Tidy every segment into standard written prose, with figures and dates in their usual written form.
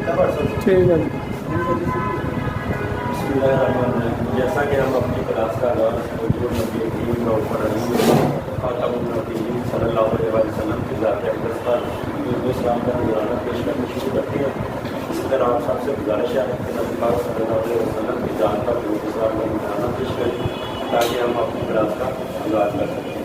ठीक है। जैसा कि हम अपनी क्लास का आगाज़ ऊपर सल्लल्लाहु अलैहि वसल्लम की ज़ात अक़दस पर इस्लाम का नज़राना पेश करना शुरू करते हैं। इसी तरह आप सबसे गुजारिश है कि नबी पाक सल्लल्लाहु अलैहि वसल्लम की जान पर इस्लाम का नज़राना पेश करें ताकि हम अपनी क्लास का आगाज़ कर सकें।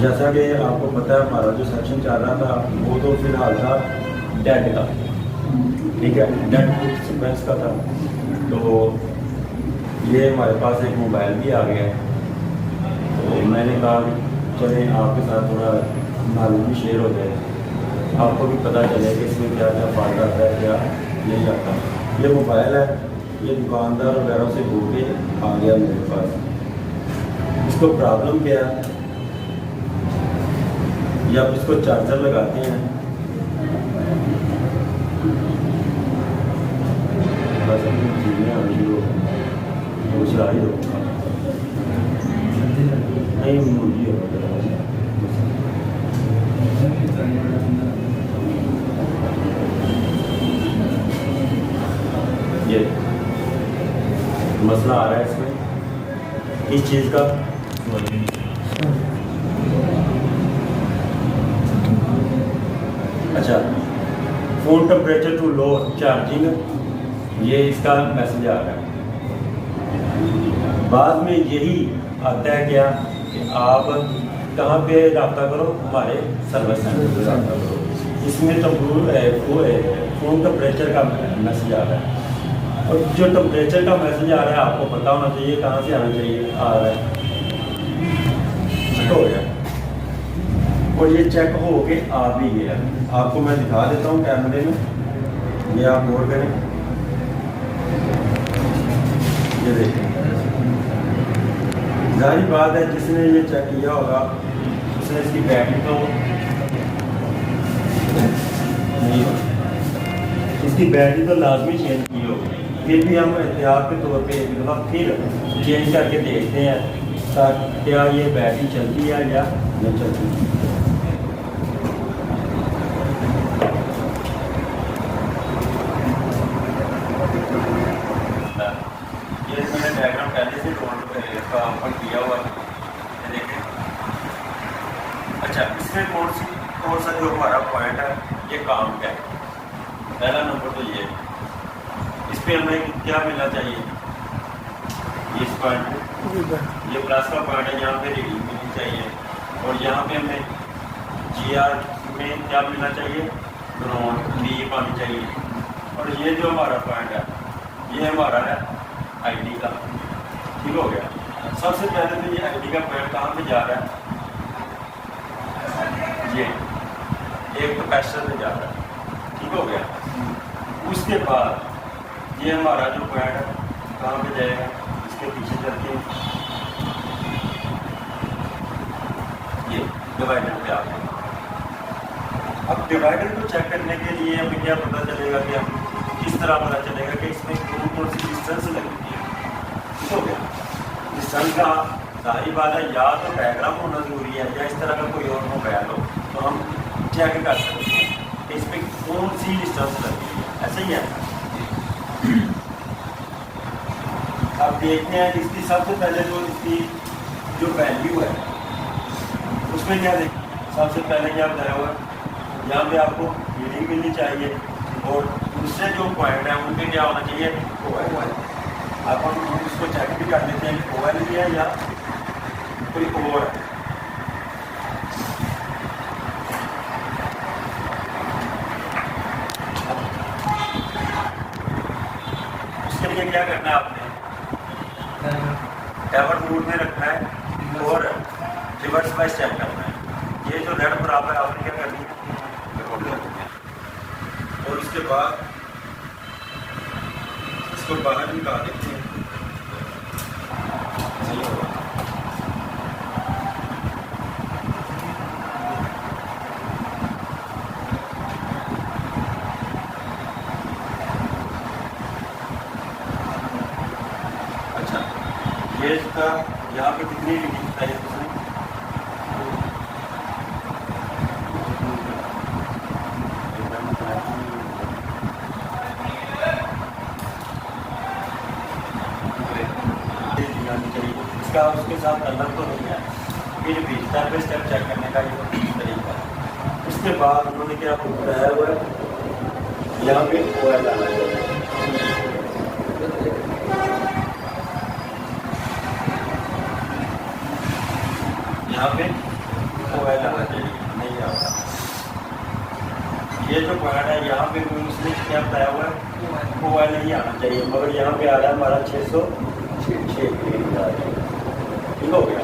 जैसा कि आपको पता है हमारा जो सेक्शन चल रहा था वो तो फिलहाल था डेट का, ठीक है, डेट सीक्वेंस का था। तो ये हमारे पास एक मोबाइल भी आ गया है, तो मैंने कहा चलें आपके साथ थोड़ा मालूम भी शेयर हो जाए, आपको भी पता चले कि इसमें क्या क्या फ़ायदा आता है क्या नहीं आता। ये मोबाइल है, ये दुकानदार वगैरह से हो के आ गया मेरे पास। इसको प्रॉब्लम क्या है, या आप इसको चार्जर लगाते हैं, बस अपनी चीज़ें आनी शुरू हो चला ही होगा नहीं मुर्गी होगा। ये मसला आ रहा है इसमें किस चीज़ का, अच्छा, phone temperature too low charging, ये इसका मैसेज आ रहा है। बाद में यही आता है क्या कि आप कहाँ पे रब्ता करो, हमारे सर्विस सेंटर पे रब्ता करो। इसमें फ़ोन टेम्परेचर का मैसेज आ रहा है, और जो टेम्परेचर का मैसेज आ रहा है आपको पता होना चाहिए कहाँ से आना चाहिए, आ रहा है हो गया, और ये चेक हो के आ भी गया। आपको मैं दिखा देता हूँ कैमरे में, ये आप नोट करें, ये देखें। जाहिर बात है जिसने ये चेक किया होगा उसने इसकी बैटरी तो नहीं होगी, इसकी बैटरी तो लाजमी चेंज की होगी। फिर भी हम एहतियात के तौर पे एक दफ़ा फिर चेंज करके देखते हैं क्या ये बैटरी चलती है या नहीं चलती। डायग्राम पहले से ओपन किया हुआ है, देखें। अच्छा, इसमें कौन सा जो हमारा पॉइंट है ये काम क्या है। पहला नंबर तो ये, इस पर हमें क्या मिलना चाहिए, इस पॉइंट पे ये प्लस का पॉइंट है, यहाँ पे रीडिंग मिलनी चाहिए, और यहाँ पे हमें GR में क्या मिलना चाहिए, ग्राउंड लीप आनी चाहिए। और ये जो हमारा पॉइंट है ये हमारा है ID का, ठीक हो गया। सबसे पहले तो ये ID का पॉइंट कहाँ पे जा रहा है, ये एक कैपेसिटर पे जा रहा है, ठीक हो गया। उसके बाद ये हमारा जो पॉइंट है कहाँ पे जाएगा, इसके पीछे चलते हैं, ये डिवाइडर पे आ गया। अब डिवाइडर को चेक करने के लिए हमें क्या पता चलेगा कि हम किस तरह पता चलेगा कि इसमें कौन सी डिस्टेंस लगी है, ठीक हो गया। डिस्टेंस का सारी बात है, या तो डायग्राम होना जरूरी है या इस तरह का कोई और मोबाइल हो, तो हम चेक कर सकते हैं कि इसमें कौन सी डिस्टेंस लगी है। ऐसा ही है। अब देखते हैं इसकी सबसे पहले इसकी जो वैल्यू है उसमें क्या देखें। सबसे पहले क्या बताया हुआ है, यहाँ पे आपको रीडिंग मिलनी चाहिए, और दूसरे जो पॉइंट है उनके क्या होना चाहिए, OL। आप हम इसको चेक भी कर लेते हैं कि OL ही है या कोई और है। उसके लिए क्या करना है, आपने डाइवर्ट मोड में रखना है और रिवर्स बाय चेक करना है। ये जो रेड बराबर है आपने क्या करनी है, और उसके बाद इसको बाहर निकाल देते हैं। सही होगा। ये इसका यहाँ पे कितनी रीडिंग बताई उसने? इसका उसके साथ अलग तो नहीं है, फिर भी स्टेप बाई स्टेप चेक करने का ये तरीका है। उसके बाद उन्होंने क्या बताया हुआ है, यहाँ पे ऑयल आना चाहिए, यहाँ पे ऑयल आना चाहिए, नहीं आता। ये जो पॉइंट है यहाँ पे उसने क्या बताया हुआ है, ऑयल नहीं आना चाहिए, मगर यहाँ पे आ रहा है हमारा 606 ठीक हो गया।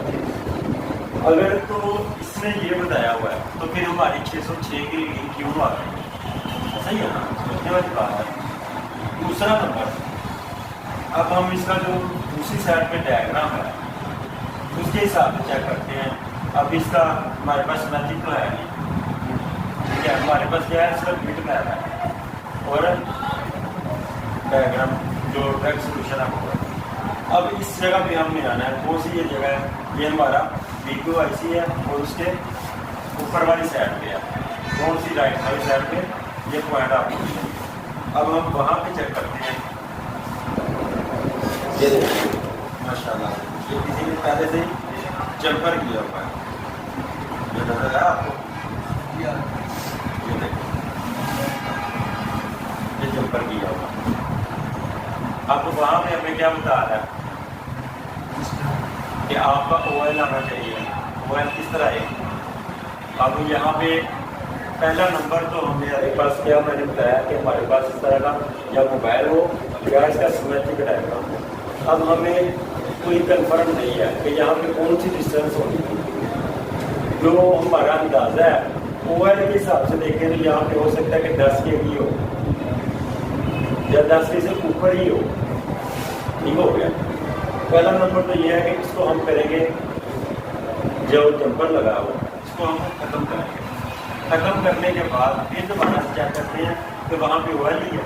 अगर तो इसने ये बताया हुआ है तो फिर हमारी 606 की रीडिंग क्यों आ रही है? सही है ना, सोचने वाली बात है। दूसरा नंबर, अब हम इसका जो दूसरी साइड पे डायग्राम है उसके हिसाब से चेक करते हैं। अब इसका हमारे पास मैजिक तो है नहीं, ठीक है, हमारे पास क्या है, इसका बिट मैप है और डायग्राम जो डायरेक्ट सोल्यूशन है वो। अब इस जगह पे हमने आना है, कौन सी ये जगह है, ये हमारा PQIC है और उसके ऊपर वाली साइड पे है, कौन सी राइट वाली साइड पे, ये पॉइंट आपको मिलेगा। अब हम वहाँ पे चेक करते हैं, ये देखिए माशाल्लाह, ये किसी ने पहले से ही जंपर किया हुआ है, ये नजर है आपको, ये देखिए ये जंपर किया हुआ है। अब वहाँ पे हमें क्या बता रहा है कि आपका ऑयल आना चाहिए। ऑयल किस तरह है, अब यहाँ पे पहला नंबर तो हमारे पास क्या मैंने बताया कि हमारे पास इस तरह का या मोबाइल हो या इसका सिमेट्रिक डायग्राम हो। अब हमें कोई कंफर्म नहीं है कि यहाँ पे कौन सी डिस्टेंस होगी, जो हमारा अंदाज़ा है ऑयल के हिसाब से देखें तो यहाँ पे हो सकता है कि 10 के की हो या 10 के से ऊपर ही हो, ठीक हो गया। पहला नंबर तो ये है कि इसको हम करेंगे, जो जंपर लगा हुआ इसको हम ख़त्म करेंगे। ख़त्म करने के बाद फिर दोबारा से चेक करते हैं कि वहाँ पे ऑयल ही है,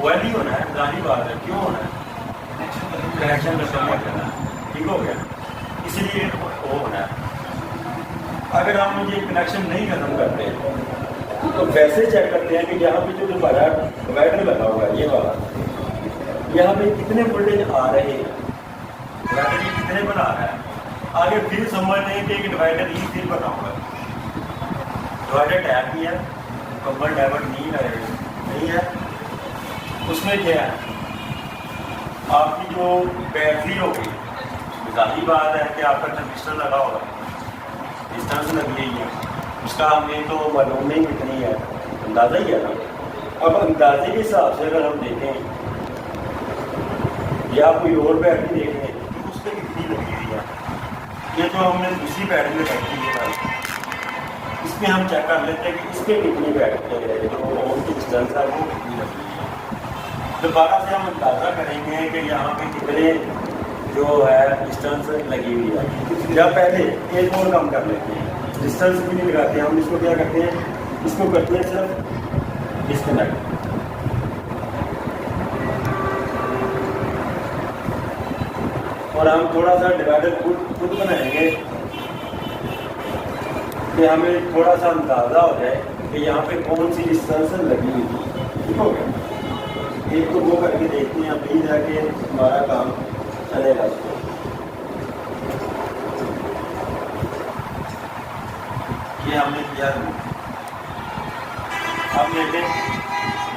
ऑयल ही होना है, जाहिर बात है, क्यों होना है, कनेक्शन खत्म करना है, ठीक हो गया, इसलिए वो होना है। अगर हम ये कनेक्शन नहीं ख़त्म करते तो वैसे चेक करते हैं कि यहाँ पे जो हमारा डिवाइडर लगा हुआ है, ये वाला, यहाँ पे कितने वोल्टेज आ रहे हैं, डिवाइडर ये कितने पर आ रहा है। आगे फिर समझ लें कि एक डिवाइडर ही फिर बना हुआ है, डिवाइडर टैप ही है, कम्बल डाइवर्ट नहीं है, उसमें क्या है, आपकी जो बैटरी होगी, जाहिर बात है कि आपका ट्रांजिस्टर लगा होगा, डिस्टेंस लगी हुई है, उसका हमें तो मालूम नहीं कितनी है, अंदाज़ा ही है ना। अब अंदाजे के हिसाब से अगर हम देखें या कोई और बैटरी देखें तो उस पर कितनी लगी हुई है, ये जो हमने दूसरी बैटरी रखी है इसमें हम चेक कर लेते हैं कि इस पर कितनी बैटरी है, जो उनकी डिस्टेंस है वो कितनी लगी हुई है। दोबारा से हम अंदाज़ा करेंगे कि यहाँ पे कितने जो है डिस्टेंस लगी हुई है, या पहले एक और कम कर लेते हैं, डिस्टेंस भी नहीं लगाते, हम इसको क्या करते हैं, इसको करते हैं सिर्फ डिस्कनेक्ट, और हम थोड़ा सा डिवाइडर खुद बनाएंगे कि हमें थोड़ा सा अंदाज़ा हो जाए कि यहाँ पे कौन सी डिस्टेंस लगी हुई थी, ठीक हो गया। एक तो वो करके देखते हैं, अभी जाके हमारा काम चलेगा। ये हमने किया, अब लेते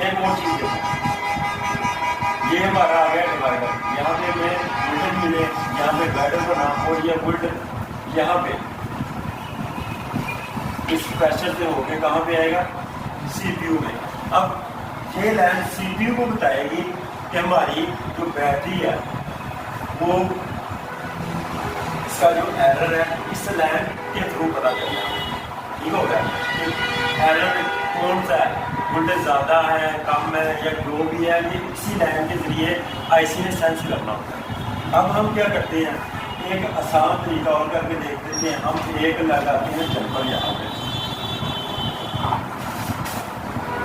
एक और चीज़ देखें, ये हमारा आ गया डिवाइडर, यहाँ पे मैं वोल्टेज मिले, यहाँ पे डिवाइडर बना, और ये वोल्टेज यहाँ पे इस प्रेशर से होके कहाँ पे आएगा, CPU में। अब ये लाइन CPU को बताएगी कि हमारी जो बैटरी है वो, इसका जो एरर है इस लाइन के थ्रू पता चलना, ठीक हो गया। एरर कौन सा है, वोल्टेज ज़्यादा है, कम है, या जो भी है, ये इसी लाइन के ज़रिए IC ने सेंस करना होता है। अब हम क्या करते हैं, एक आसान तरीका और करके देख देते हैं, हम एक लगाते हैं जंपर यहाँ पे।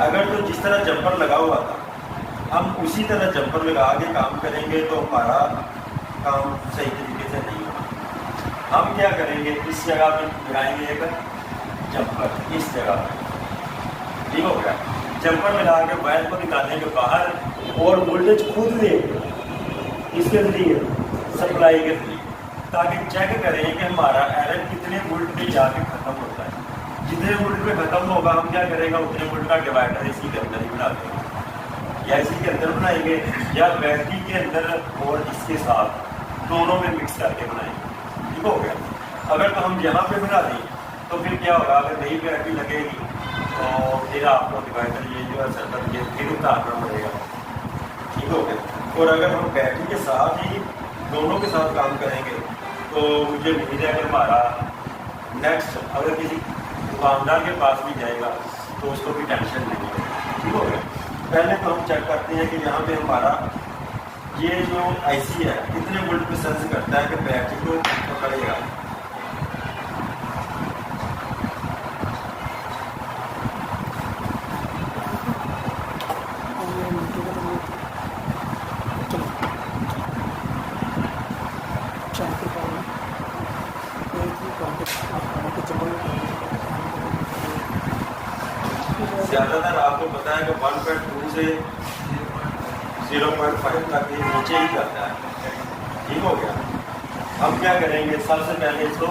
अगर तो जिस तरह जंपर लगा हुआ था हम उसी तरह जंपर लगा के काम करेंगे तो हमारा काम सही तरीके से नहीं होगा। हम क्या करेंगे, इस जगह पे लगाएंगे एक जंपर, इस जगह पे, ठीक हो गया। जंपर मिला के वायर को निकालेंगे बाहर और वोल्टेज खुद लेंगे इसके जरिए, सप्लाई के जरिए, ताकि चेक करें कि हमारा एरर कितने वोल्ट पे जाके खत्म होता है। जितने वोल्ट पे खत्म होगा हम क्या करेंगे, उतने वोल्ट का डिवाइडर इसी के अंदर ही बना देंगे, या इसी के अंदर बनाएंगे, या बैटरी के अंदर और इसके साथ दोनों में मिक्स करके बनाएंगे, ठीक हो गया। अगर तो हम यहाँ पे बना दें तो फिर क्या होगा, अगर नई बैटरी लगेगी तो फिर आपको डिवाइडर ये जो है सर्किट ये फिर उतारना पड़ेगा, ठीक हो गया। और अगर हम बैटरी के साथ ही दोनों के साथ काम करेंगे तो मुझे उम्मीद है कि हमारा नेक्स्ट अगर किसी दुकानदार के पास भी जाएगा तो उसको भी टेंशन नहीं है, ठीक हो गया। पहले तो हम चेक करते हैं कि यहाँ पे हमारा ये जो आईसी है कितने वोल्ट पे सेंस करता है कि बैटरी को पकड़ेगा। ज़्यादातर आपको पता है कि 1.2 से 0.5 तक ये नीचे ही जाता है, ठीक हो गया। हम क्या करेंगे, सबसे पहले इसको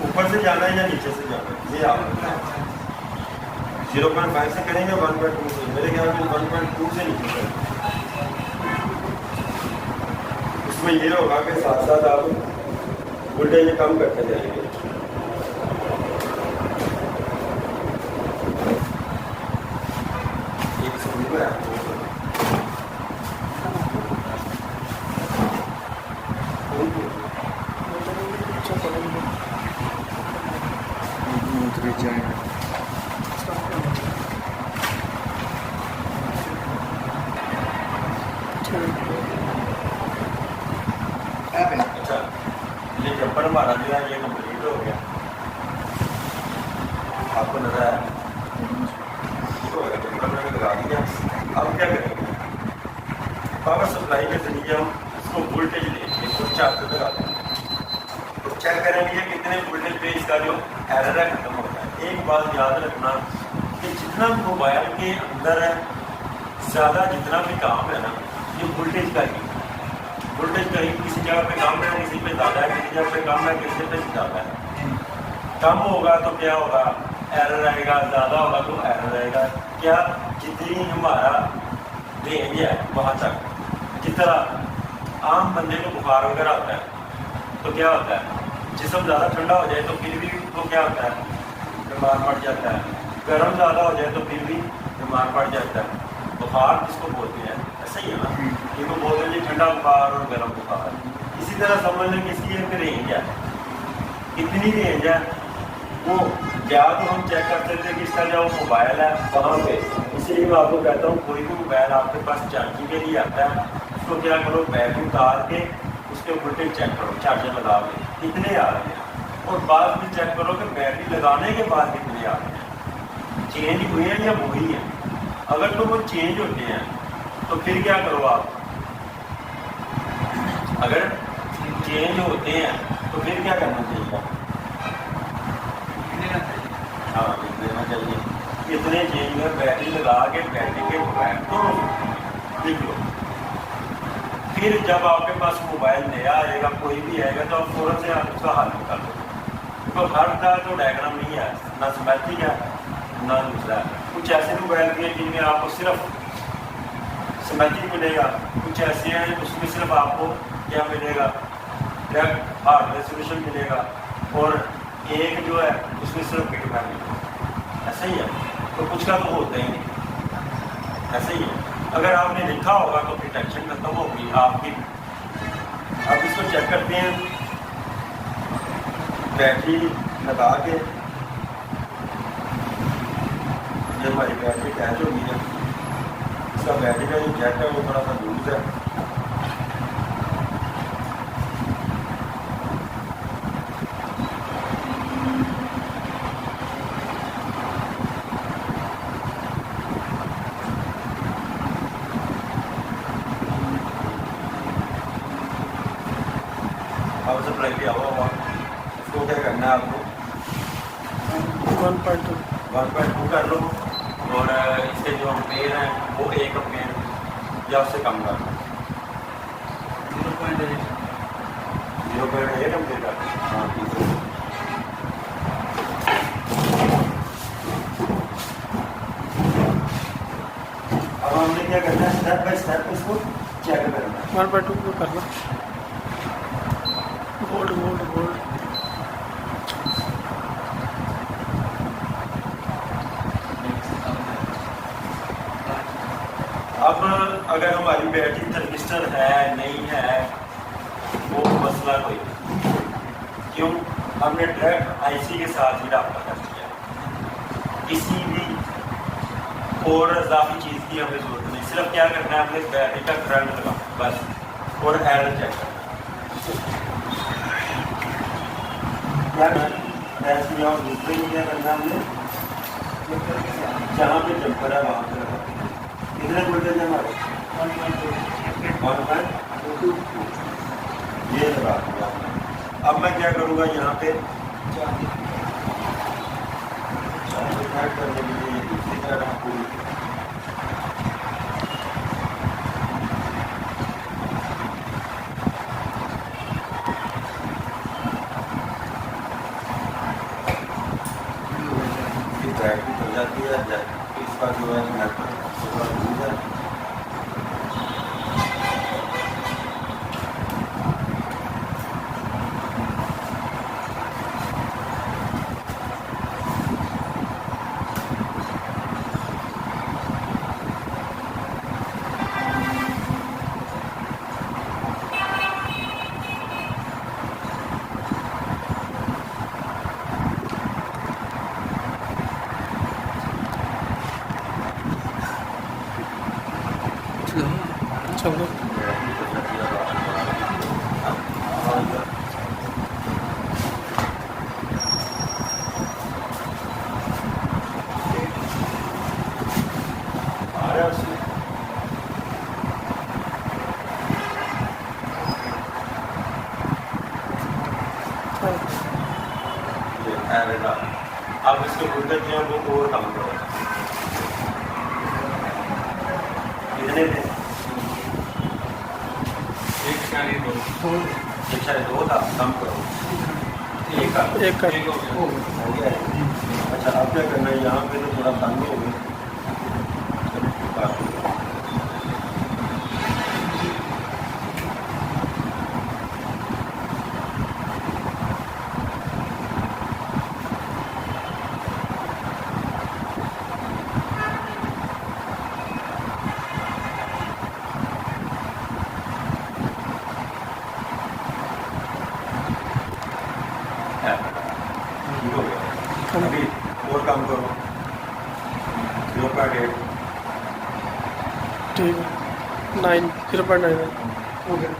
ऊपर से जाना है या नीचे से जाना है, ये आप 0.5 से करेंगे 1.2 से, मेरे ख्याल में 1.2 से नीचे करेंगे। उसमें ये होगा कि साथ साथ आप वोल्टेज कम करते जाएंगे। अच्छा, ये जंपर हमारा जो है ये कंप्लीट हो गया, आपको नजर आया, ठीक हो गया। जंपर मैंने लगा दिया। अब क्या करेंगे, पावर सप्लाई के जरिए हम इसको वोल्टेज लेंगे तो चार्ज लगा देंगे, तो चेक करेंगे कितने वोल्टेज पे इसका जो एरर है खत्म होता है। एक बात याद रखना कि जितना मोबाइल के अंदर है ज़्यादा जितना भी काम है ना, ये वोल्टेज का ही, वोल्टेज कहीं किसी जगह पे कम है, किसी पे ज़्यादा है, किसी जगह पे कम है, किसी पे ज़्यादा है। कम होगा तो क्या होगा, एरर आएगा, ज़्यादा होगा तो एरर आएगा। क्या, जितनी हमारा रेंज है वहाँ तक, जिस तरह आम बंदे को बुखार वगैरह होता है तो क्या होता है, जिस्म ज़्यादा ठंडा हो जाए तो फिर भी वो क्या होता है, बीमार पड़ जाता है। गर्म ज़्यादा हो जाए तो फिर भी बीमार पड़ जाता है। बुखार जिसको बोलते हैं, ऐसा ही है ना, इनको बोलते हैं ठंडा बुखार और गर्म बुखार। इसी तरह समझ लें कि इसकी एक रेंज है, कितनी रेंज है वो या तो हम चेक कर सकते हैं कि इसका जो मोबाइल है वहाँ पे। इसलिए मैं आपको कहता हूँ कोई भी मोबाइल आपके पास चार्जिंग के लिए आता है उसको क्या करो, बैटरी उतार के उसके वोल्टेज चेक करो, चार्जर लगा के कितने आ रहे हैं, और बाद में चेक करो कि बैटरी लगाने के बाद कितने आ रहे हैं, चेंज हुए हैं या वही है। अगर तो वो चेंज होते हैं तो फिर क्या करो आप, अगर चेंज होते हैं तो फिर क्या करना चाहिए, हाँ देना चाहिए। कितने चेंज है, बैटरी लगा के बैटरी के मोबाइल तो लिख लो। फिर जब आपके पास मोबाइल नया आएगा, कोई भी आएगा, तो आप फौरन से आप उसका हल निकालो। तो हर का तो डायग्राम नहीं है, ना सिमेट्रिक है ना दूसरा है। कुछ ऐसे मोबाइल भी हैं जिनमें आपको सिर्फ सिमेट्रिक मिलेगा, कुछ ऐसे हैं उसमें सिर्फ आपको क्या मिलेगा, डायरेक्ट हार्डवेयर सोल्यूशन मिलेगा, और एक जो है उसमें सिर्फ बिटकॉइन मिलेगा। ऐसा ही है, तो कुछ का तो होता ही नहीं, ऐसा ही है। अगर आपने लिखा होगा तो फिर टेंशन खत्म होगी आपकी। अब इसको चेक करते हैं, बैटरी लगा के जब हमारी बैटरी अटैच होगी है, इसका बैटरी का जो जैक है वो थोड़ा सा लूज है, पावर सप्लाई भी आवा हुआ। इसको क्या करना है आपको 1.2 कर लो और इसके जो अम्पेयर हैं वो 1 अम्पेयर या उससे कम कर लो 0.8 अम्पेयर का। हाँ ठीक है। अब हमने क्या करना है स्टेप बाय स्टेप इसको चेक करना है। 1.2 को करना गोल्ड गोल्ड गोल्ड अब अगर हमारी बैटरी थर्मिस्टर है नहीं है वो मसला कोई नहीं। क्यों हमने डायरेक्ट आईसी के साथ ही रब्ता कर दिया। किसी भी और इजाफी चीज़ की हमें जरूरत नहीं। सिर्फ क्या करना है हमने बैटरी का करंट लगाना बस और एरर चेक करना क्या करना और दूसरे में क्या करना हमने जहाँ पे जंपर है वहाँ पे लगा कितने वोल्टेज है हमारे 1.2 ये लगा दिया। अब मैं क्या करूँगा यहाँ पे करने के लिए दूसरी तरह पूरी बैटरी चल जाती है। इसका जो है नेटवर्क थोड़ा दूर है। चलो अब इसके वोल्टेज जो है वो और कम करो। कितने थे 1.2 था कम करो 1 का हो गया। अच्छा अब क्या करना है यहाँ पे तो थोड़ा तंग हो गया। अभी और काम करो 0.8 ठीक है 9 0.9 हो गया।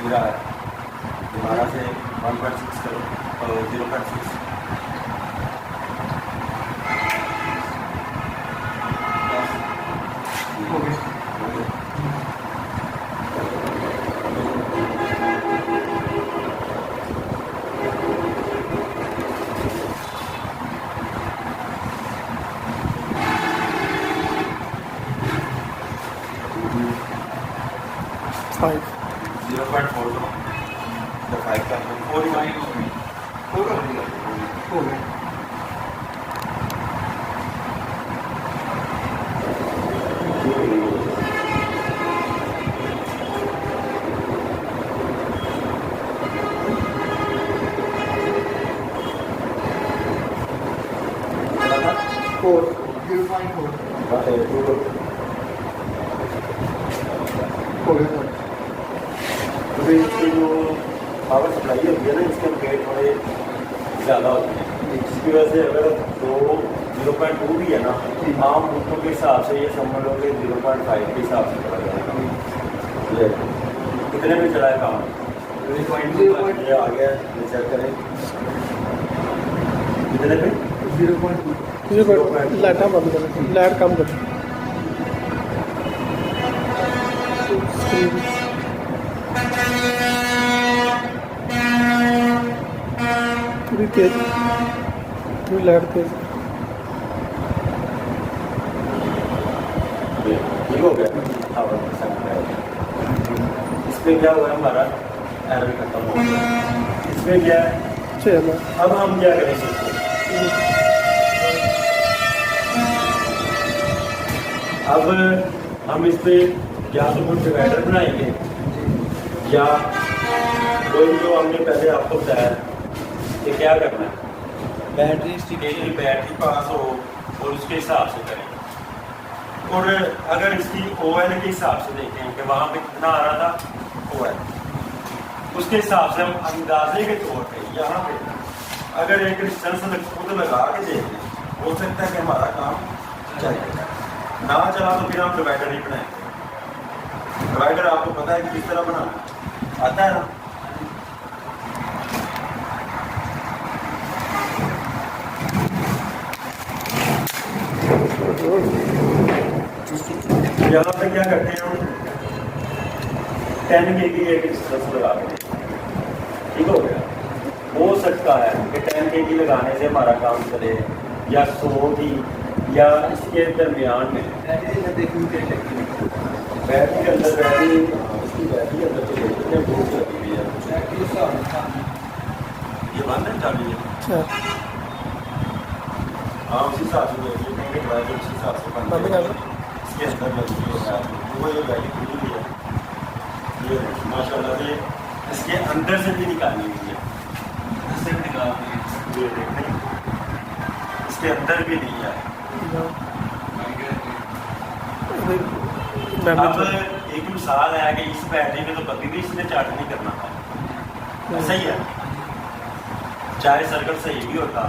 पूरा है दोबारा से 1.6 करो और 0.6 हो गया। फाइव 0.4 करो तो 5 का 4 ही हो गया। हो गया। फोर 0.4 हो गया सर। तो इसकी जो पावर सप्लाई होती है ना इसके वेट थोड़े ज़्यादा होते हैं। इसकी वजह से अगर 0.2 भी है ना आम बुकों के हिसाब से ये समझ लो कि 0.5 के हिसाब से पड़ा जाएगा। ये कितने में चला है काम? 0.2 ये आ गया, ये चेक करें कितने पे? 0.2 लाइटा बंद कर, लाइट कम कर। स्क्रीन थोड़ी तेज, थोड़ी लाइट तेज। ठीक हो गया। इसमें क्या हुआ है, हमारा एरर खत्म हो गया। इसमें क्या है, चलो अब हम क्या करेंगे? अब हम इस पे या तो कुछ डिवाइडर बनाएंगे या वही जो हमने पहले आपको बताया कि क्या करना है, बैटरी इसकी बैटरी पास हो और उसके हिसाब से करें। और अगर इसकी OL के हिसाब से देखें कि वहाँ पे कितना आ रहा था OL, उसके हिसाब से हम अंदाजे के तौर पे यहाँ पे अगर एक डिस्टेंस खुद लगा के देख लें, हो सकता है कि हमारा काम चलेगा। ना चला तो फिर हम डिवाइडर ही बनाएंगे। डिवाइडर आपको पता है कि किस तरह बनाना आता है ना? यहाँ पे क्या करते हैं हम 10 के की एक डिस्टेंस लगा देते हैं। ठीक हो गया। हो सकता है कि 10 के की लगाने से हमारा काम चले या 100 की या इसके दरमियान में बैटरी के अंदर बैटरी इसकी बैटरी अंदर तो देखते हैं भूख लगी हुई है। ये बंद है चाबी है। हाँ उसी हिसाब से देखिए कहेंगे ड्राइवर उसी हिसाब से बंद बंद कर दो। इसके अंदर लगी हुई है वो ये बैटरी खुली हुई है। ये माशाल्लाह से इसके अंदर से भी निकाली हुई है। इससे भी निकालनी है। ये देखें इसके अंदर भी नहीं है। अब एक मिसाल है कि इस बैटरी में तो कभी भी इसने चार्ज नहीं करना था, ऐसा ही है। चाहे सर्किट सही भी होता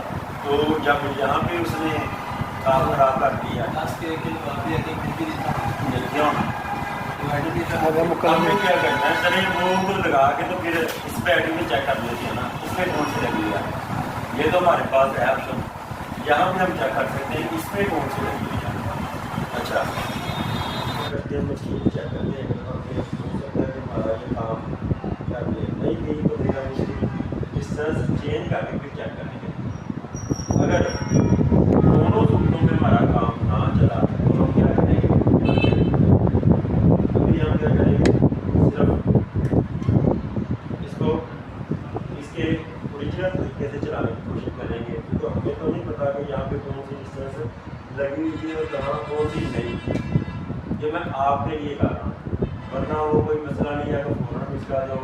तो जब यहाँ पे उसने काम खराब कर दिया हमें क्या करना है, चले वो को लगा के तो फिर इस बैटरी में चेक कर लेते हैं ना इसमें कौन सी लगी है। ये तो हमारे पास है ऑप्शन, यहाँ पे हम चेक कर सकते हैं इसमें कौन सी लगी है। अच्छा करते हैं मशीन चेक करते हैं हो सकता है कि हमारा ये काम कर ले नहीं गई तो फिर हम इसकी डिस्टेंस चेंज करके फिर चेक करेंगे। अगर दोनों सूत्रों में हमारा काम ना चला तो हम क्या करेंगे, अभी हम क्या करेंगे सिर्फ इसको इसके ओरिजिनल तरीके से चलाने की कोशिश करेंगे। तो हमें तो नहीं पता कि यहाँ पे कौन सी डिस्टेंस लगी हुई है और कहाँ कौन सी नहीं। ये मैं आपके लिए कर रहा हूँ, वरना वो कोई मसला नहीं है तो फ़ौरन इसका जो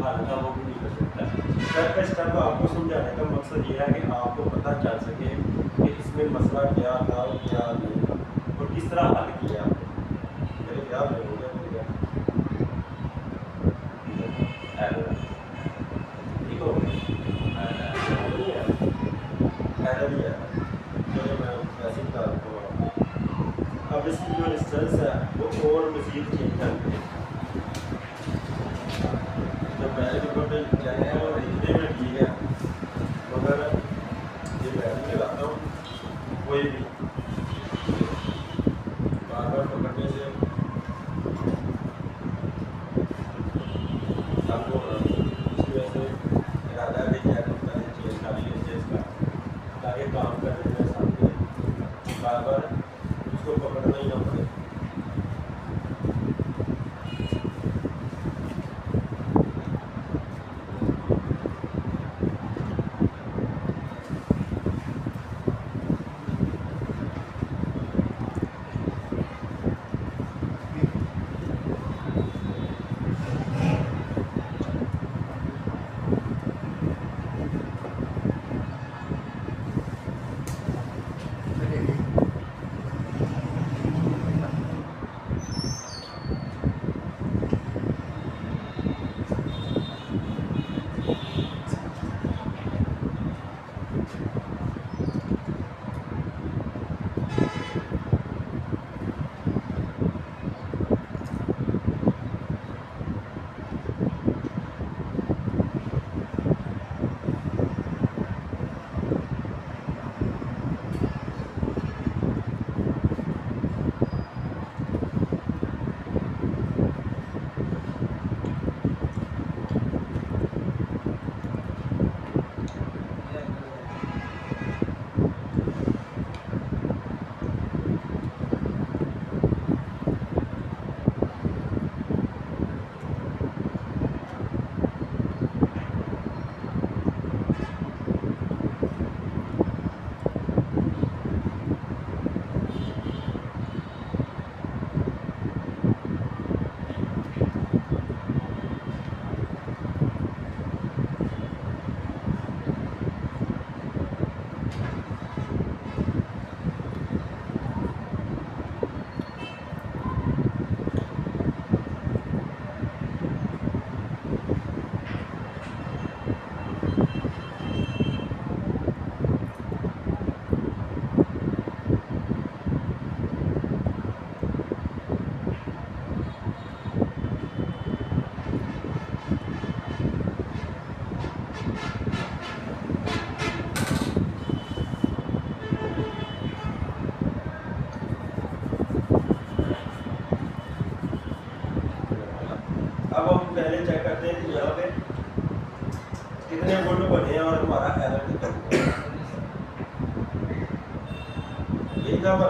हल था वो भी नहीं कर सकता। स्टेप बाई स्टेप आपको समझाने का मकसद ये है कि आपको पता चल सके कि इसमें मसला क्या था और क्या नहीं था और किस तरह हल किया आपने। मेरे क्या हो गया ठीक हो गया है। चलो मैं वैसे बता दूँ। अब इसकी जो डिस्टेंस है वो और मज़ीद चेंज कर दें। तो पहले नंबर पे जाएगा और इतने में ठीक है, मगर ये बैटरी लगाता हूँ कोई भी बार बार पकड़ने से आपको इसकी वजह से इरादा है क्या करता है चेंज कर लिए चेंज का ताकि काम करने में सामने बार बार उसको पकड़ना ही ना पड़े।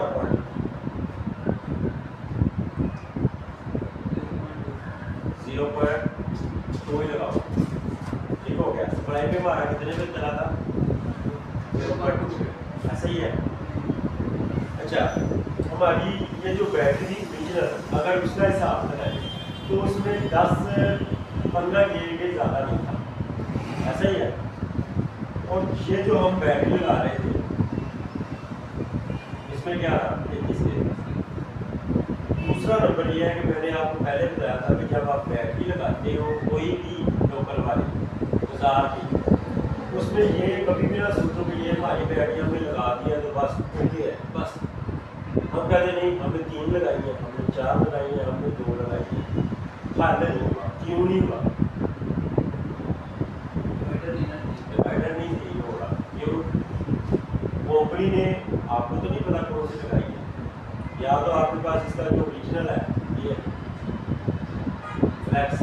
हमारा पॉइंट 0.2 ही लगाओ। ठीक हो गया। सप्लाई पे हमारा कितने पे चला था? 0.2 ऐसा ही है। अच्छा, हमारी ये जो बैटरी थी ओरिजिनल, अगर उसका हिसाब लगाए तो उसमें 10-15 के ज़्यादा नहीं था, ऐसा ही है। और ये जो हम बैटरी लगा रहे थे इसमें क्या रहा? 33 के। दूसरा नंबर ये है कि मैंने आपको पहले बताया था कि जब आप बैटरी लगाते हो कोई भी लोकल वाली बाजार की, उसमें ये कभी भी ना सोचो कि ये हमारी बैटरी हमने लगा दिया तो बस ओके है। बस हम कहते नहीं, हमने 3 लगाई है, हमने 4 लगाई है, हमने 2 लगाई है, हल नहीं हुआ। क्यों नहीं हुआ? डिवाइडर नहीं सही हो रहा। क्यों? कंपनी ने आपको तो नहीं पता कौन सी लगाई है, या तो आपके पास इसका जो ओरिजिनल है ये फ्लैक्स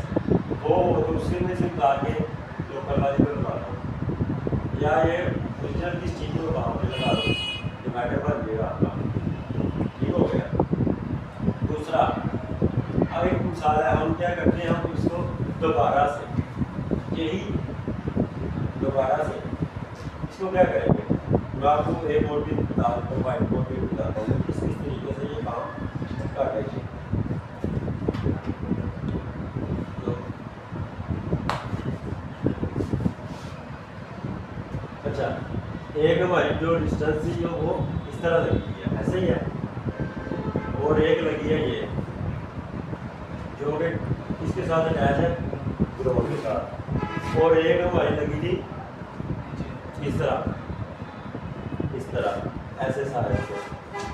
वो तो उससे में से उतार के लोकल वाली पर लगा दो, या ये ओरिजिनल किस चीज़ को वहाँ पर लगा दो, डिवाइडर बन जाएगा आपका। ठीक हो गया। दूसरा, अब एक मिसाल है, हम क्या करते हैं, हम इसको दोबारा से इसको क्या करेंगे, मैं आपको एक और भी बता देता हूँ, वाइट बोर्ड भी बताता हूँ किस तरीके से ये काम कर रही है। तो अच्छा, एक हमारी जो डिस्टेंस थी जो वो इस तरह लगी है, ऐसे ही है। और एक लगी है ये जो कि इसके साथ अटैच है ग्राउंड के साथ। और एक हमारी लगी थी इस तरह ऐसे सारे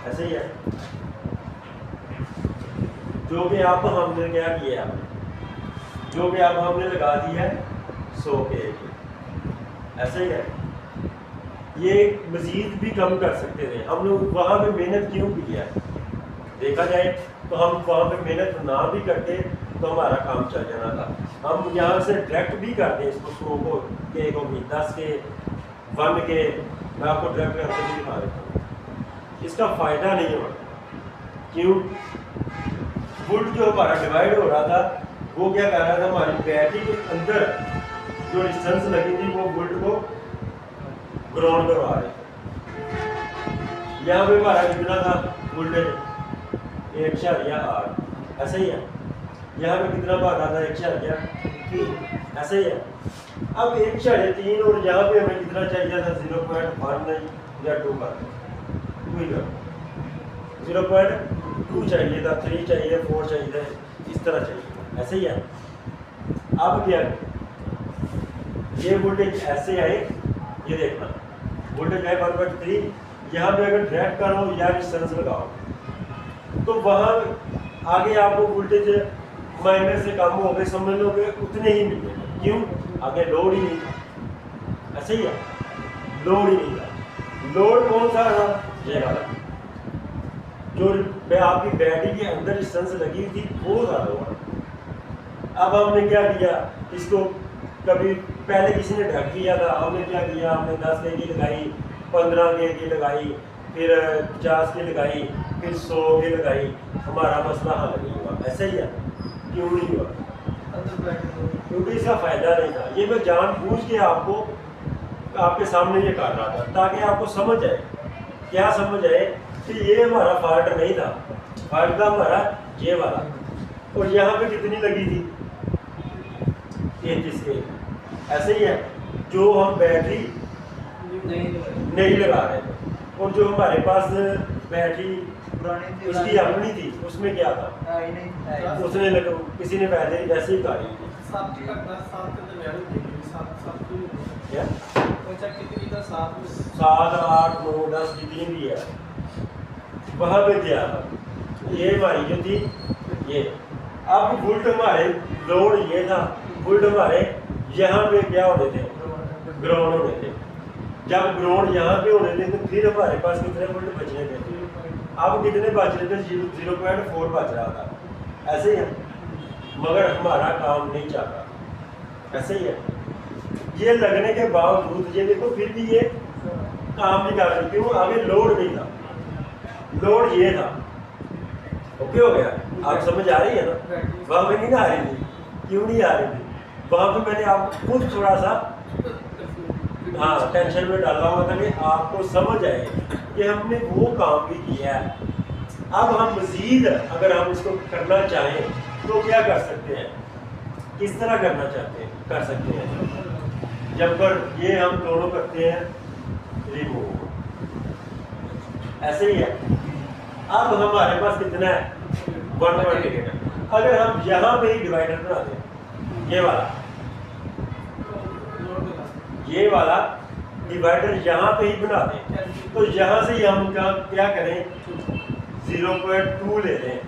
ऐसे ही है। जो भी आप हमने क्या किया, जो भी आप हमने लगा दी है 100 के, ऐसे ही है। ये मजीद भी कम कर सकते थे हम लोग, वहाँ पे मेहनत क्यों किया है? देखा जाए तो हम वहाँ पे मेहनत ना भी करते तो हमारा काम चल जाना था। हम यहाँ से डायरेक्ट भी करते इसको 100 को, के को भी 10 के 1 के, मैं आपको डायरेक्ट करके भी दिखा देता हूँ। इसका फ़ायदा नहीं होगा। क्यों? वोल्ट जो हमारा डिवाइड हो रहा था वो क्या कर रहा था, हमारी बैटरी के अंदर जो डिस्टेंस लगी थी वो वोल्ट को ग्राउंड करवा रहे थे। यहाँ पे हमारा कितना था वोल्टेज? 1.8, ऐसा ही है। यहाँ पे कितना भाग आता है? 1.3, ऐसा ही है। अब 1.3 और यहाँ पे हमें कितना चाहिए था? 0.1 या 2 का 0.2 चाहिए था, 3 चाहिए, 4 चाहिए, इस तरह चाहिए, ऐसे ही है। अब क्या ये वोल्टेज ऐसे आए, ये देखना वोल्टेज है 1.3, यहाँ पे अगर डायरेक्ट करो या डिस्टेंस लगाओ तो वहाँ आगे आपको वोल्टेज माइनस से कम हो गए, समझ लो कि उतने ही मिले। क्यों? आगे लोड ही नहीं था, ऐसे ही है, लोड ही नहीं था। लोड कौन सा था? ये वाला जो आपकी बैटरी के अंदर डिस्टेंस लगी थी वो था लोड। अब हमने क्या किया, इसको कभी पहले किसी ने ढक किया था, हमने क्या किया, हमने 10 के की लगाई, 15 के की लगाई, फिर 50 की लगाई, फिर 100 की लगाई, हमारा मसला हल नहीं हुआ। ऐसा ही है। क्यों नहीं हुआ? क्योंकि इसका फ़ायदा नहीं था। ये मैं जानबूझ के आपके सामने ये कर रहा था ताकि आपको समझ आए। क्या समझ आए कि ये हमारा फॉल्ट नहीं था, फॉल्ट था हमारा ये वाला। और यहाँ पे कितनी लगी थी? 33 के, ऐसे ही है। जो हम बैटरी नहीं लगा रहे थे और जो हमारे पास बैटरी उसकी अपनी थी उसमें क्या था, उसने किसी ने वैसे ही गाड़ी थी। क्या 7, 8, 9, 10 जितनी भी है वहाँ पे क्या था, ये हमारी जो थी ये। अब वोल्ट हमारे लोड ये था, वोल्ट हमारे यहाँ पे क्या होने थे? ग्राउंड होने थे। जब ग्राउंड यहाँ पे होने थे तो फिर हमारे पास कितने वोल्ट बचने थे? अब कितने बच रहे थे? 0.4 बच रहा था, ऐसे ही है। मगर हमारा काम नहीं चल रहा, ऐसे ही है। ये लगने के बावजूद ये देखो फिर भी ये काम नहीं कर रही। क्यों? आगे लोड नहीं था। लोड ये था, ओके हो गया, आप समझ आ रही है ना? वहाँ पे नहीं ना आ रही थी, क्यों नहीं आ रही थी? वहाँ पे मैंने आपको खुद थोड़ा सा हाँ टेंशन में डाला हुआ था कि आपको समझ आए कि हमने वो काम भी किया है। अब हम मजीद अगर हम इसको करना चाहें तो क्या कर सकते हैं, किस तरह करना चाहते हैं कर सकते हैं। जब पर ये हम दोनों करते हैं रिमूव, ऐसे ही है। अब हमारे पास कितना है 1.8। अगर हम यहाँ पे ही डिवाइडर बना दें, ये वाला डिवाइडर यहाँ पे ही बना दें, तो यहाँ से ही हम क्या करें 0.2 ले लें,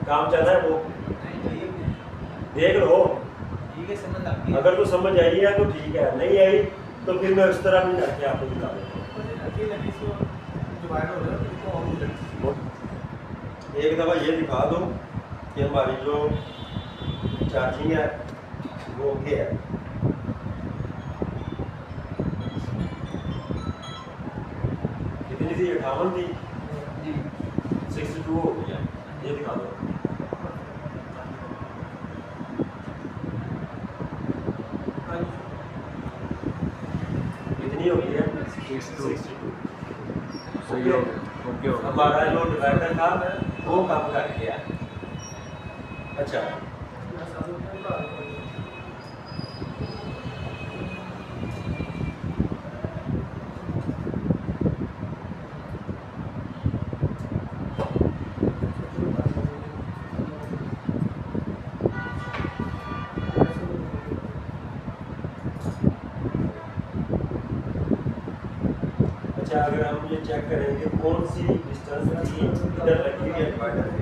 काम चल रहा है वो देख लो। अगर तो समझ आई है तो ठीक है, नहीं आई तो फिर मैं उस तरह भी करके आपको दिखा दूँ। एक दफ़ा ये दिखा दो कि हमारी जो चार्जिंग है वो ओके है। कितनी थी 58 थी, 62 हो गया, ये दिखा दो। कितनी हो गई है 62। हमारा जो डिवाइडर था वो काम कर गया। अच्छा अच्छा, अगर हम ये चेक करेंगे कौन सी डिस्टेंस थी इधर लगी हुई है डिवाइडर पे,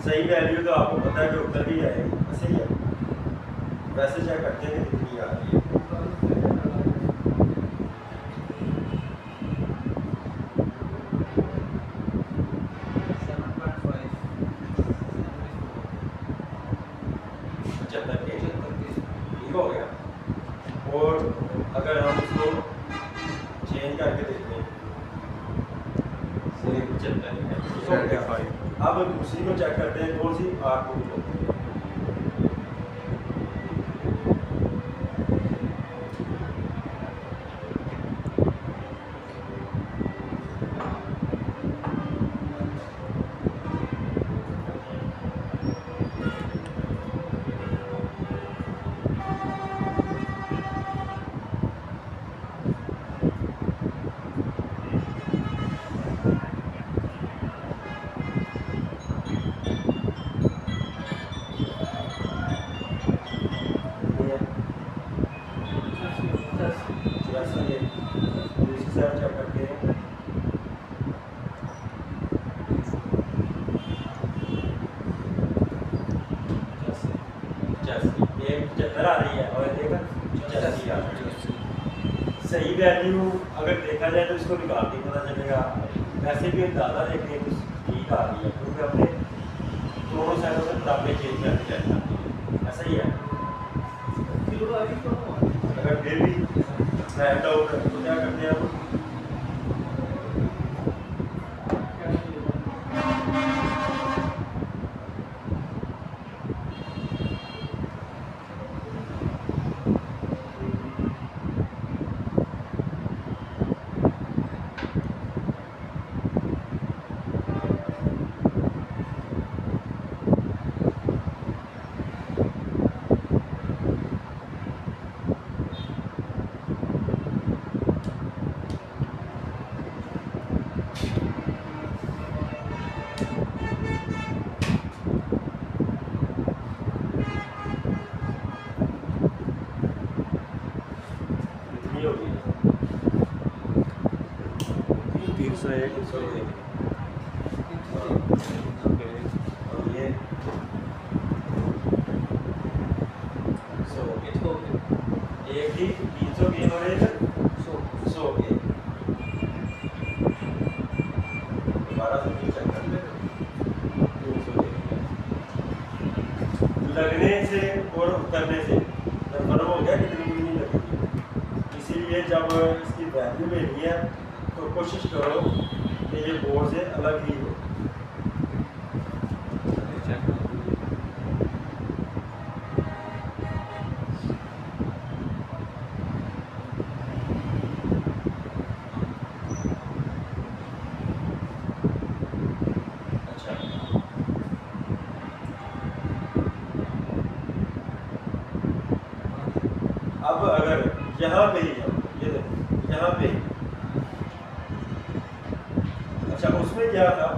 सही वैल्यू तो आपको पता है कि उधर ही आएगी, सही है। वैसे चेक करते हैं कि कितनी आ रही है। ठीक हो गया। और अगर हम इसको चेंज करके देखते हैं, अब उसी को चेक करते हैं कौन सी आठ को होती है। सही वैल्यू अगर देखा जाए तो इसको निकाल के पता चलेगा। वैसे भी अंदाजा देखने को ठीक आ रही है क्योंकि हमने दोनों साइडों से बराबर चेंज करके जाना, ऐसा ही है। अगर फिर भी फाइंड आउट तो क्या करते हैं हम, कितनी होगी 301 और ये 100 एक ही 300 की और एक 100 की। दोबारा से चेक कर ले, 300 लगने से और उतरने से फर्क हो गया, कितनी कितनी लगेगी। इसीलिए जब इसकी वैल्यू लेनी है तो कोशिश करो कि ये बोर्ड से अलग ही हो। अच्छा, अब अगर यहाँ पे ही हम ये देखो यहाँ पे, अच्छा उसमें क्या था,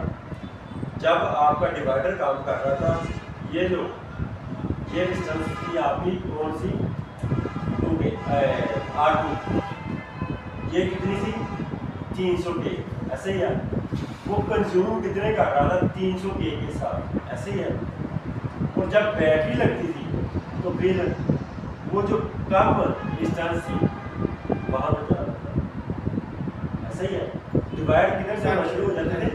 जब आपका डिवाइडर काम कर रहा था, ये जो ये डिस्टेंस थी आपकी कौन सी, R2, ये कितनी थी 300 के, ऐसे ही है। वो कंज्यूम कितने कर रहा था 300 के साथ, ऐसे ही है। और जब बैटरी लगती थी तो फिर वो जो कम डिस्टेंस थी वहाँ पर चला जाता था, ऐसे ही है। डिवाइड किधर से शुरू हो जाते थे,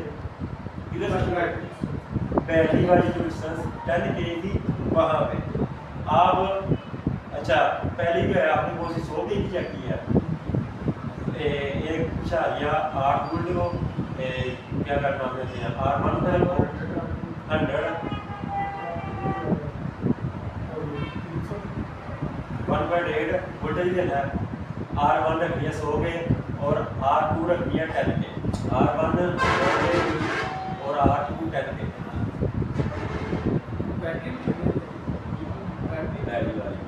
किधर से, बैटरी वाली जो डिस्टेंस 10 के थी वहाँ पे। अब अच्छा पहले क्या है, आपने कौन सी 100 के की चेक की है, एक या 8 वोल्ट को क्या करना कहते हैं, R1 को 1.8 वोल्टेज देना है। R1 रख दिया 100 के और R2 रख दिया 10 के, R1 और R2 10 के। बैटरी वाली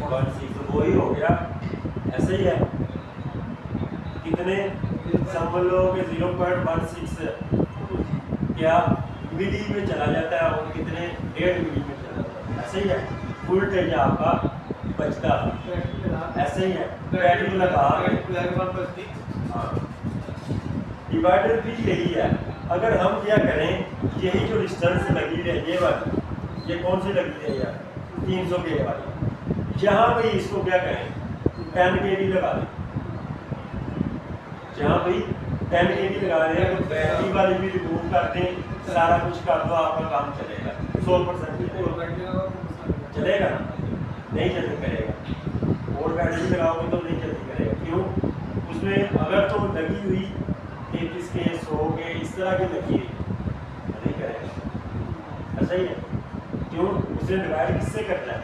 0.16 वो ही हो गया, ऐसे ही है। कितने समझ लो कि 0.16 क्या मिली में चला जाता है और कितने 1.5 मिली में चला जाता है, ऐसे ही है। वोल्टेज आपका बचता ऐसे ही है। बैटरी लगा डिवाइडर भी यही है। अगर हम क्या करें, यही जो डिस्टेंस लगी है ये वाली, ये कौन सी लगी है यार 300 के वाली, यहाँ पे इसको क्या करें 10 के भी लगा दें। जहाँ पे 10 के भी लगा दें तो बैटरी वाली भी रिमूव कर दें, सारा कुछ कर दो, आपका काम चलेगा 100% चलेगा ना, नहीं चलने करेगा। और बैटरी लगाओगे तो नहीं जल्दी करेगा, क्यों, उसमें अगर तो लगी हुई 33 के 100 के इस तरह की लगी है नहीं करेगा, ऐसा ही है। क्यों, उसे डिवाइड किससे करना है,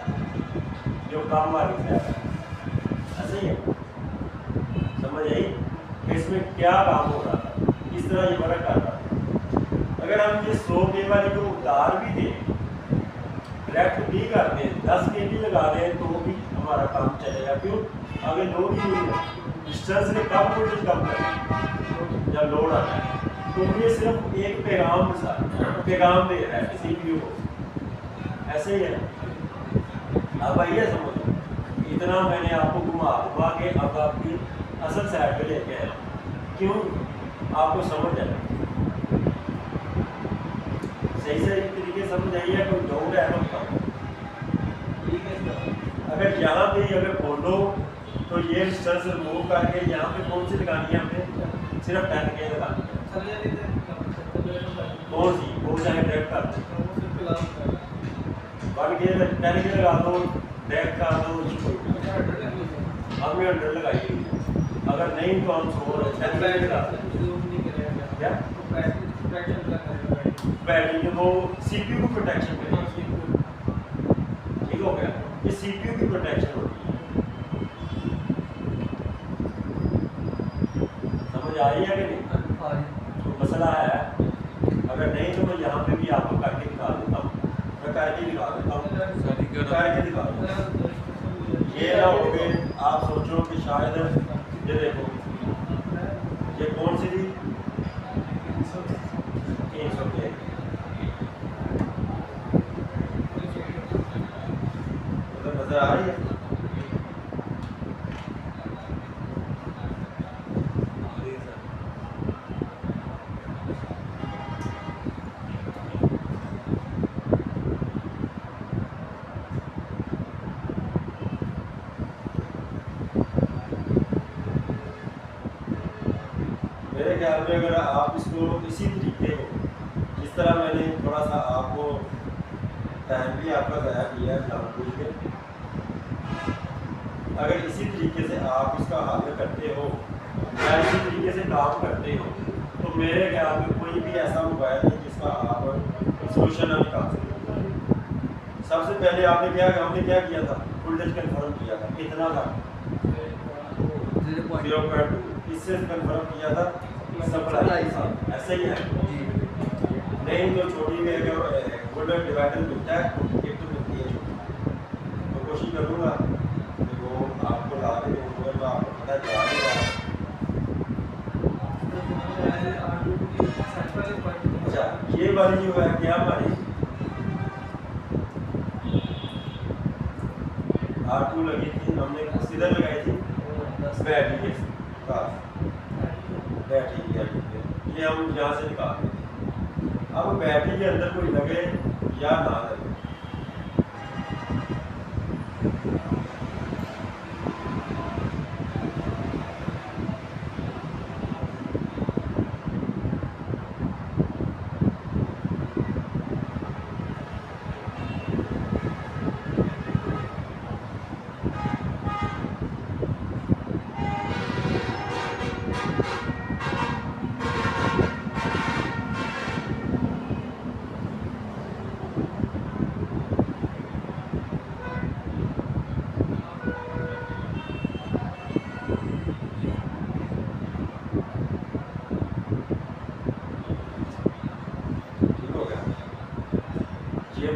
जो काम वाली है, ऐसा ही है। समझ आई इसमें क्या काम हो रहा था, किस तरह ये वर्क कर रहा था। अगर हम ये 100 के वाली को उतार भी दें, डायरेक्ट भी कर दें, 10 के भी लगा दें तो भी हमारा काम चलेगा। क्यों, अगर लोड ही नहीं है, डिस्टेंस ने कब वोल्टेज कम कर जब लोड आता है, तो ये सिर्फ एक पैगाम दे रहा है सीपीयू को, ऐसे ही है। अब आइए समझो, इतना मैंने आपको घुमा के अब आपकी असल साइड पे लेके आया, क्यों, आपको समझ आए, सही तरीके समझ आई है। कोई डाउट है तो बताओ। अगर यहाँ पे अगर बोलो तो ये डिस्टेंस रिमूव करके यहाँ पे कौन सी लगानी है, हमें सिर्फ 10 के लगानी है। कौन सी, वो चाहे डायरेक्ट कर दो, 1 के 10 के लगा दो, डायरेक्ट कर दो, हमने 100 लगाई। अगर नहीं तो हम 100 लगा क्या बैटरी के, वो सीपीयू को प्रोटेक्शन करेगी, ठीक हो गया, ये सीपीयू की प्रोटेक्शन होती है। समझ आ रही है कि नहीं, तो मसला है। अगर नहीं तो मैं यहाँ पे भी आपको करके दिखा देता हूँ, मैं करके दिखा देता हूँ, करके दिखा देता हूँ। ये ना हो गए आप सोचो कि शायद ये देखो, ये कौन सी थी 300 के, नजर आ रही है। मेरे ख्याल में अगर आप इसको इसी तरीके को, जिस तरह मैंने थोड़ा सा आपको टाइम भी आपका ज़ाया किया है जानबूझ के, अगर इसी तरीके से आप इसका हल करते हो या इसी तरीके से काम करते हो तो मेरे ख्याल में कोई भी ऐसा मोबाइल नहीं जिसका आप सोल्यूशन ना निकाल सकते। सबसे पहले हमने क्या किया था, वोल्टेज कन्फर्म किया था, कितना था 0.2, इससे कन्फर्म किया था सप्लाई, ऐसा ही है नहीं तो छोटी में वोल्टेज डिवाइडर मिलता है, एक तो मिलती है छोटी, तो कोशिश करूँगा कि वो आपको ला के दूँगा, तो आपको पता चला देगा। अच्छा ये वाली जो है क्या हमारी R2 लगी थी, हमने सीधर लगाई थी बैटरी के साथ, बैटरी ये हम यहाँ से निकाल देते हैं। अब बैटरी के अंदर कोई लगे या ना लगे,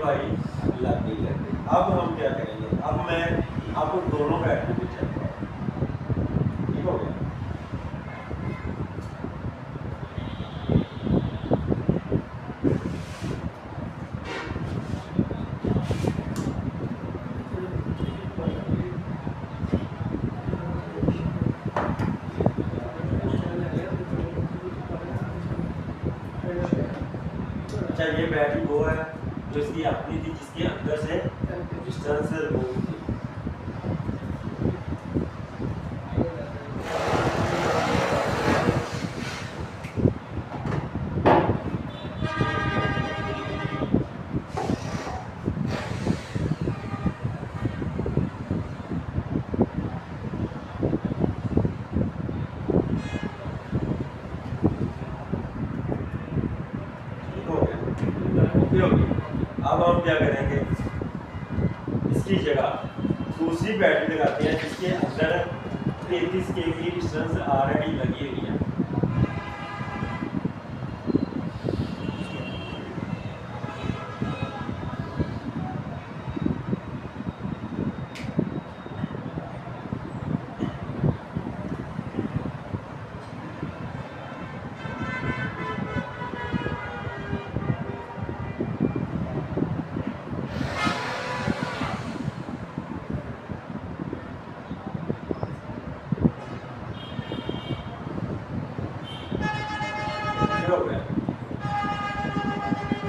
भाई लग गई। अब हम क्या करेंगे, अब मैं आपको दोनों बैटरी भी चेक करूँगा, ठीक हो गया। अच्छा ये बैटरी वो है जो इसकी अपनी थी, जिसके अंदर से डिस्टेंस रिमूव थी। अब हम क्या करेंगे, इसकी जगह दूसरी बैटरी लगाते हैं जिसके अंदर 33 के की डिस्टेंस ऑलरेडी लगी हुई है।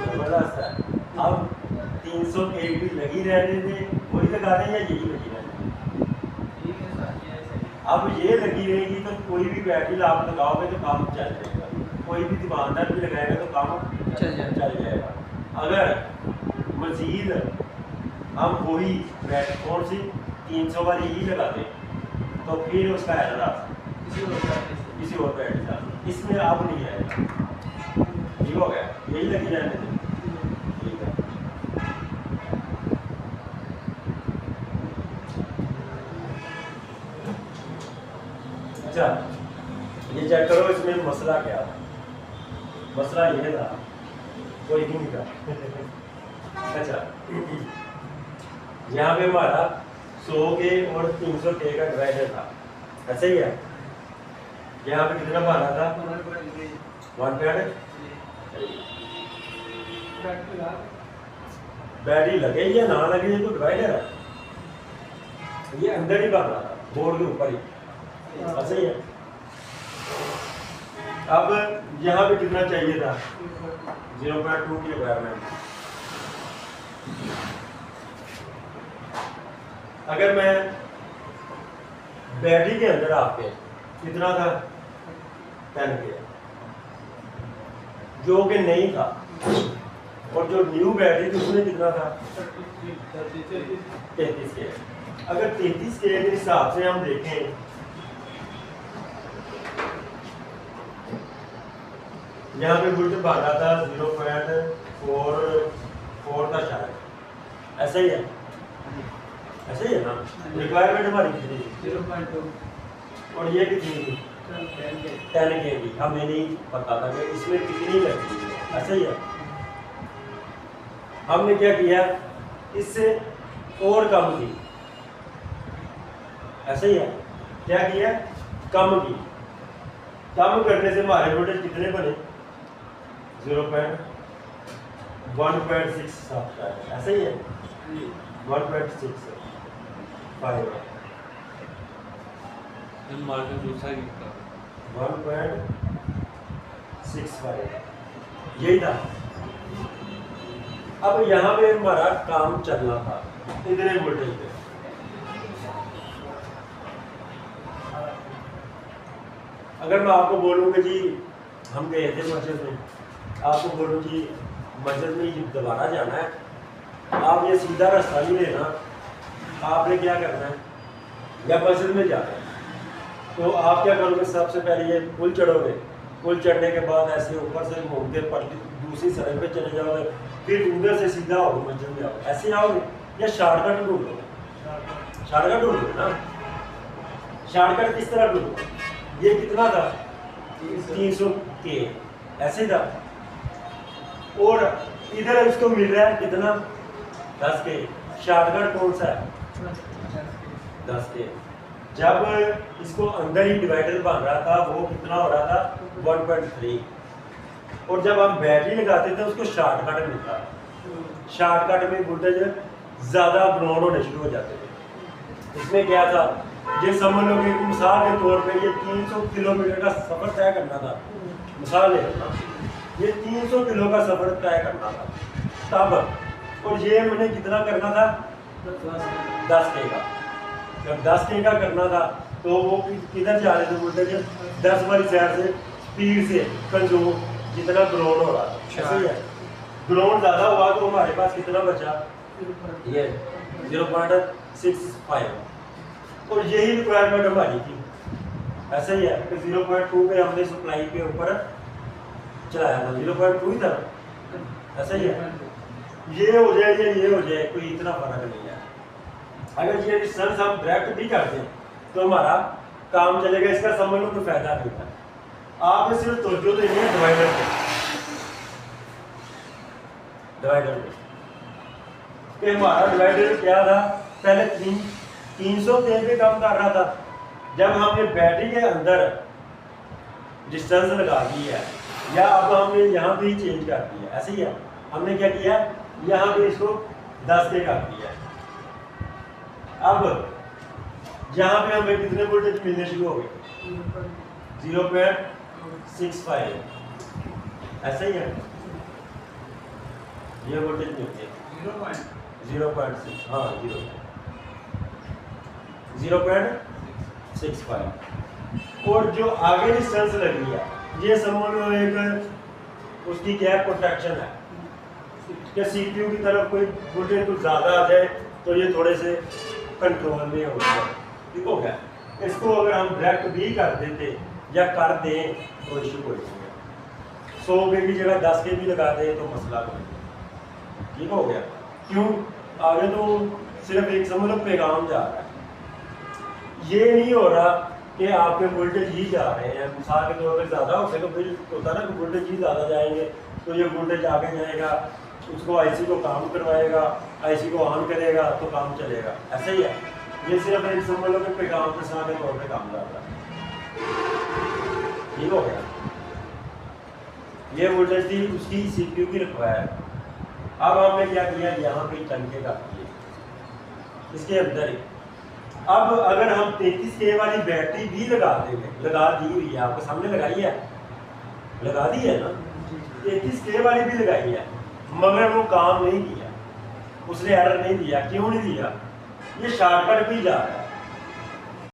जबरदस्त है। अब 300 के भी लगी रहने दे, वही लगा दें या यही लगी रहने दें। अब ये लगी रहेगी तो कोई भी बैटरी आप लगाओगे तो काम चल जाएगा, कोई भी दुकानदार भी लगाएगा तो काम चल जाएगा। अगर मजीद हम वही बैटरी कौन सी 300 वाली ही लगा दें तो फिर उसका एरर आता है किसी और बैटरी का, इसमें अब नहीं आएगा। ठीक हो गया, यही लगी रहने दें। ठीक है, अच्छा ये चेक करो इसमें मसला क्या था। मसला ये था, कोई नहीं था। अच्छा यहाँ पे हमारा 100 के और 300 के का डिवाइडर था, ऐसा ही है। यहाँ पे कितना भाड़ा था 1 पैड। बैटरी लगे या ना लगे ये तो डिवाइडर है, ये अंदर ही भाड़ा था बोर्ड के ऊपर ही, ऐसा ही है। अब यहाँ पे कितना चाहिए था 0.2 की रिक्वायरमेंट। अगर मैं बैटरी के अंदर आपके कितना था 10 के, जो कि नहीं था, और जो न्यू बैटरी थी उसमें कितना था 33 के। अगर 33 के हिसाब से हम देखें, यहाँ पे वोल्टेज बढ़ रहा था 0.44 का शायद, ऐसा ही है, ऐसा ही है ना। रिक्वायरमेंट हमारी कितनी थी? 0.2 और ये कितनी थी? 10 के भी। हमें नहीं पता था कि इसमें कितनी लगती है, ऐसा ही है। हमने क्या किया, इससे और कम की, ऐसा ही है। क्या किया, कम की। कम करने से हमारे वोल्टेज कितने बने? 0.1.6 ऐसा ही है, 1.65 मार्जिन दूसरा ही था 1.65 यही था। अब यहाँ पे हमारा काम चलना था इतने वोल्टेज पे। अगर मैं आपको बोलूँ कि जी हम गए थे मस्जिद में, आपको बोलूँ जी मस्जिद में ये दोबारा जाना है, आप ये सीधा रास्ता नहीं लेना, आपने क्या करना है, या मस्जिद में जाना है तो आप क्या करोगे, सबसे पहले ये पुल चढ़ोगे, पुल चढ़ने के बाद ऐसे ऊपर से घूम के पटली दूसरी सड़क पे चले जाओगे, फिर उधर से सीधा आओगे मस्जिद में आओगे, ऐसे आओगे या शॉर्टकट ढूंढोगे? शॉर्टकट ढूंढोगे ना। शॉर्टकट किस तरह ढूंढोगे? ये कितना था? 300 के, ऐसे था। और इधर इसको मिल रहा है कितना? 10 के। शॉर्टकट कौन सा है? 10 के। जब इसको अंदर ही डिवाइडर बन रहा था वो कितना हो रहा था? 1.3। और जब हम बैटरी लगाते थे उसको शॉर्टकट मिलता, शॉर्टकट में वोल्टेज ज़्यादा ग्राउंड होने शुरू हो जाते थे। इसमें क्या था, ये समझ लो कि मिसाल के तौर पे ये 300 किलोमीटर का सफ़र तय करना था, मिसाल है ना, ये 300 किलो का सफ़र तय करना था तब, और ये मैंने कितना करना था? 10 के का। जब 10 के का करना था तो वो किधर जा रहे थे वोल्टेज? 10 वाली साइड से स्पीड से कंज्यूम, जितना ग्राउंड हो रहा था, ऐसे ही है। ग्राउंड ज़्यादा हुआ तो हमारे पास कितना बचा? ये 0.65। और यही रिक्वायरमेंट हमारी थी, ऐसा ही है कि 0.2 पे हमने सप्लाई के ऊपर चलाया था, 0.2 ही था, ऐसा ही है। ये हो जाए या ये हो जाए कोई इतना फर्क नहीं है। अगर ये डिस्टेंस हम डायरेक्ट भी करते हैं तो हमारा काम चलेगा, इसका समझ लो कोई फायदा नहीं था। आपने सिर्फ तवज्जो देनी है डिवाइडर पे, डिवाइडर पे कि हमारा डिवाइडर क्या था, पहले 300 के पे कम कर रहा था। जब हमने बैटरी के अंदर डिस्टेंस लगा दी है, या अब हमने यहाँ पे ही चेंज कर दिया, ऐसे ही है। हमने क्या किया, यहाँ पे इसको 10 के कर दिया। अब यहाँ पे हमें कितने वोल्टेज मिलने शुरू हो गए? 0.65, ऐसा ही है। ये वोल्टेज मिलते हैं 0.6, हाँ 0.65। और जो आगे डिस्टेंस लगी है ये समझ लो एक उसकी क्या प्रोटेक्शन है कि सीपीयू की तरफ कोई वोल्टेज कुछ ज़्यादा आ जाए तो ये थोड़े से कंट्रोल में हो जाए, ठीक हो गया। इसको अगर हम डायरेक्ट भी कर देते या कर दें तो इशू कोई नहीं है। 100 के की जगह 10 के भी लगा दें तो मसला कोई नहीं, ठीक हो गया। क्यों? आगे तो सिर्फ एक समझ लो पैगाम जा रहा है, ये नहीं हो रहा कि आपके वोल्टेज ही जा रहे हैं। मिसाल के तौर पर ज़्यादा होते तो फिर होता ना कि वोल्टेज ही ज़्यादा जाएंगे तो ये वोल्टेज आगे जाएगा, उसको आईसी को काम करवाएगा, आईसी को ऑन करेगा तो काम चलेगा, ऐसा ही है। ये सिर्फ एक समझ लो कि पैगाम के साथ के तौर पर काम करता है, ठीक हो गया। ये वोल्टेज थी उसकी सीपीयू की रिक्वायर। अब हमने क्या किया, यहाँ पे टंके का दिए इसके अंदर ही। अब अगर हम 33 के वाली बैटरी भी लगा देंगे, लगा दी हुई है, आपके सामने लगाई है, लगा दी है ना, 33 के वाली भी लगाई है, मगर वो काम नहीं किया, उसने एरर नहीं दिया। क्यों नहीं दिया? ये शॉर्टकट भी जा रहा है,